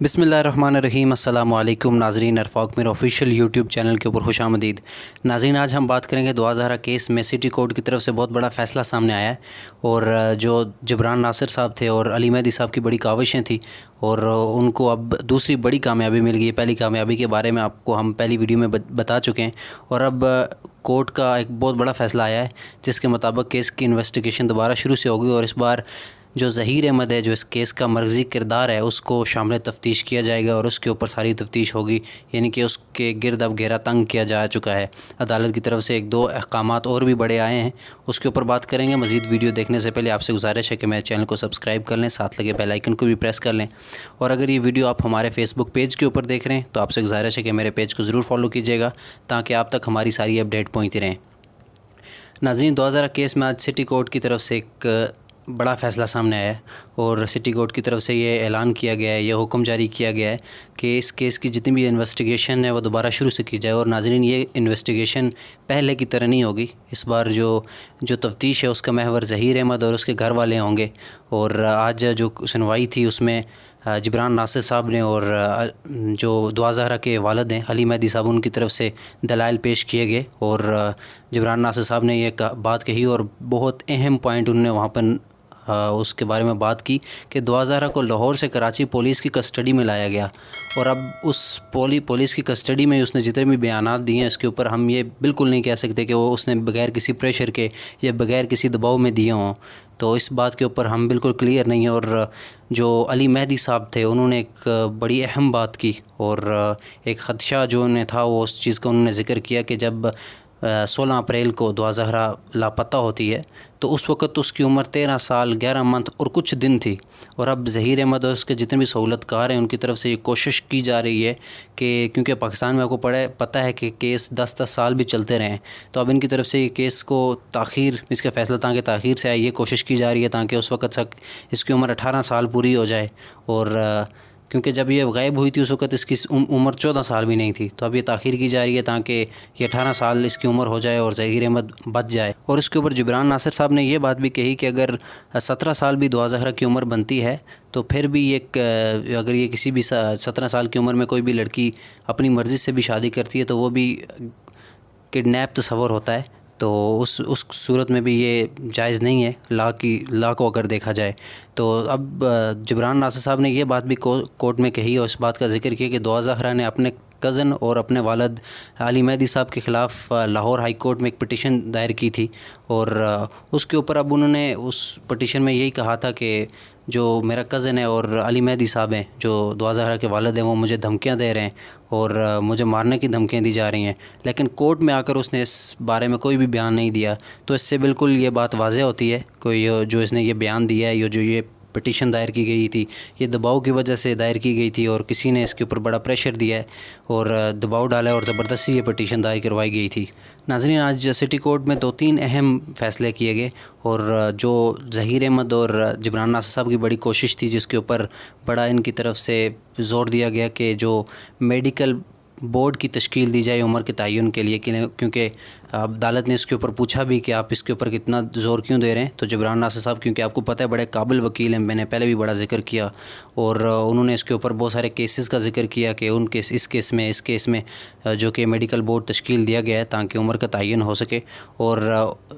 बिस्मिल्लाहिर्रहमानिर्रहीम। अस्सलाम वालेकुम नाज़रीन, अरफाक मेरे ऑफिशियल यूट्यूब चैनल के ऊपर खुश आमदीद। नाज़रीन, आज हम बात करेंगे 2000 केस में सिटी कोर्ट की तरफ से बहुत बड़ा फ़ैसला सामने आया है और जो जबरान नासिर साहब थे और अली मेहदी साहब की बड़ी काविशें थी और उनको अब दूसरी बड़ी कामयाबी मिल गई। पहली कामयाबी के बारे में आपको हम पहली वीडियो में बता चुके हैं और अब कोर्ट का एक बहुत बड़ा फ़ैसला आया है जिसके मुताबिक केस की इन्वेस्टिगेशन दोबारा शुरू से होगी और इस बार जो ज़हीर अहमद है, जो इस केस का मरकज़ी किरदार है, उसको शामिल तफ्तीश किया जाएगा और उसके ऊपर सारी तफ्तीश होगी। यानी कि उसके गिरद अब घेरा तंग किया जा चुका है। अदालत की तरफ से एक दो अहकामात और भी बड़े आए हैं, उसके ऊपर बात करेंगे। मज़ीद वीडियो देखने से पहले आपसे गुजारिश है कि मेरे चैनल को सब्सक्राइब कर लें, साथ लगे बेल आइकन को भी प्रेस कर लें। और अगर ये वीडियो आप हमारे फेसबुक पेज के ऊपर देख रहे हैं तो आपसे गुजारिश है कि मेरे पेज को ज़रूर फॉलो कीजिएगा ताकि आप तक हमारी सारी अपडेट पहुँचती रहें। नाज़रीन, 2000 केस में आज सिटी कोर्ट की तरफ से एक बड़ा फ़ैसला सामने आया है और सिटी कोर्ट की तरफ से ये ऐलान किया गया है, ये हुक्म जारी किया गया है कि इस केस की जितनी भी इन्वेस्टिगेशन है वो दोबारा शुरू से की जाए। और नाज़रीन, ये इन्वेस्टिगेशन पहले की तरह नहीं होगी। इस बार जो तफ्तीश है उसका महवर ज़हीर अहमद और उसके घर वाले होंगे। और आज जो सुनवाई थी उसमें जबरान नासिर साहब ने और जो दुआ ज़हरा के वालिद हैं अली मेहदी साहब, उनकी तरफ से दलाइल पेश किए गए और जबरान नासिर साहब ने ये बात कही और बहुत अहम पॉइंट उन्होंने वहाँ पर उसके बारे में बात की कि दुआ ज़हरा को लाहौर से कराची पुलिस की कस्टडी में लाया गया और अब उस पुलिस की कस्टडी में उसने जितने भी बयानात दिए हैं इसके ऊपर हम ये बिल्कुल नहीं कह सकते कि वो उसने बग़ैर किसी प्रेशर के या बग़ैर किसी दबाव में दिए हों। तो इस बात के ऊपर हम बिल्कुल क्लियर नहीं हैं। और जो अली मेहदी साहब थे उन्होंने एक बड़ी अहम बात की और एक ख़दशा जो उन्हें था वो उस चीज़ का उन्होंने ज़िक्र किया कि जब 16 अप्रैल को दुआ ज़हरा लापता होती है तो उस वक़्त उसकी उम्र 13 साल 11 मंथ और कुछ दिन थी। और अब ज़हीर अहमद और उसके जितने भी सहूलतकार हैं उनकी तरफ से ये कोशिश की जा रही है कि क्योंकि पाकिस्तान में आपको पता है कि केस 10-10 साल भी चलते रहे, तो अब इनकी तरफ से ये केस को ताख़ीर, इसका फ़ैसला ताकि ताख़ीर से आए, ये कोशिश की जा रही है ताकि उस वक़्त तक इसकी उम्र 18 साल पूरी हो जाए। और क्योंकि जब ये गायब हुई थी उस वक़्त इसकी उम्र 14 साल भी नहीं थी, तो अब ये ताख़ीर की जा रही है ताकि ये 18 साल इसकी उम्र हो जाए और ज़हीर अहमद बच जाए। और इसके ऊपर जबरान नासिर साहब ने ये बात भी कही कि अगर 17 साल भी दुआ ज़हरा की उम्र बनती है तो फिर भी अगर ये किसी भी 17 साल की उम्र में कोई भी लड़की अपनी मर्ज़ी से भी शादी करती है तो वो भी किडनैप तस्वर होता है, तो उस सूरत में भी ये जायज़ नहीं है ला को अगर देखा जाए। तो अब जबरान नासिर साहब ने ये बात भी कोर्ट में कही और इस बात का ज़िक्र किया कि दुआ ज़हरा ने अपने कज़न और अपने वालिद अली मेहदी साहब के ख़िलाफ़ लाहौर हाई कोर्ट में एक पिटीशन दायर की थी और उसके ऊपर अब उन्होंने उस पिटीशन में यही कहा था कि जो मेरा कज़न है और अली मेहदी साहब हैं जो दुआ ज़हरा के वालिद हैं वो मुझे धमकियां दे रहे हैं और मुझे मारने की धमकियां दी जा रही हैं। लेकिन कोर्ट में आकर उसने इस बारे में कोई भी बयान नहीं दिया, तो इससे बिल्कुल ये बात वाज़ेह होती है कोई जो इसने ये बयान दिया है, जो ये पिटीशन दायर की गई थी, ये दबाव की वजह से दायर की गई थी और किसी ने इसके ऊपर बड़ा प्रेशर दिया है और दबाव डाला और ज़बरदस्ती ये पिटीशन दायर करवाई गई थी। नाज़रीन, आज सिटी कोर्ट में 2-3 अहम फ़ैसले किए गए और जो ज़हीर अहमद और जबरान नासिर साहब की बड़ी कोशिश थी जिसके ऊपर बड़ा इनकी तरफ से ज़ोर दिया गया कि जो मेडिकल बोर्ड की तश्कील दी जाए उम्र के तयन के लिए, क्योंकि अदालत ने इसके ऊपर पूछा भी कि आप इसके ऊपर कितना ज़ोर क्यों दे रहे हैं। तो जबरान नासिर साहब, क्योंकि आपको पता है बड़े काबिल वकील हैं, मैंने पहले भी बड़ा ज़िक्र किया और उन्होंने इसके ऊपर बहुत सारे केसेस का ज़िक्र किया कि इस केस में जो कि मेडिकल बोर्ड तश्कील दिया गया है ताकि उम्र का तयन हो सके। और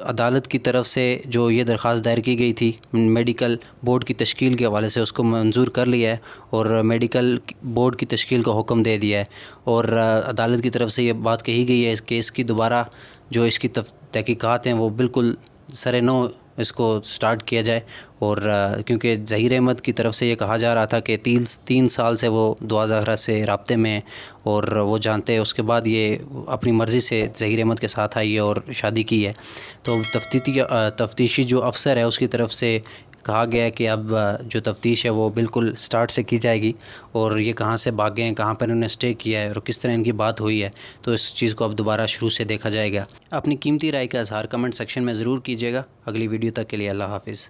अदालत की तरफ से जो ये दरख्वास्त दायर की गई थी मेडिकल बोर्ड की तश्कील के हवाले से उसको मंजूर कर लिया है और मेडिकल बोर्ड की तश्कील का हुक्म दे दिया है। और अदालत की तरफ से ये बात कही गई है इस केस की दोबारा जो इसकी तहकीकात हैं वो बिल्कुल सरे नौ इसको स्टार्ट किया जाए। और क्योंकि ज़हीर अहमद की तरफ से ये कहा जा रहा था कि 3 साल से वो दुआ ज़हरा से राब्ते में और वो जानते हैं, उसके बाद ये अपनी मर्ज़ी से ज़हीर अहमद के साथ आई है और शादी की है। तो तफ्तीशी जो अफसर है उसकी तरफ से कहा गया है कि अब जो तफ्तीश है वो बिल्कुल स्टार्ट से की जाएगी और ये कहाँ से भागे हैं, कहाँ पर इन्होंने स्टे किया है और किस तरह इनकी बात हुई है, तो इस चीज़ को अब दोबारा शुरू से देखा जाएगा। अपनी कीमती राय का इज़हार कमेंट सेक्शन में ज़रूर कीजिएगा। अगली वीडियो तक के लिए अल्लाह हाफ़िज़।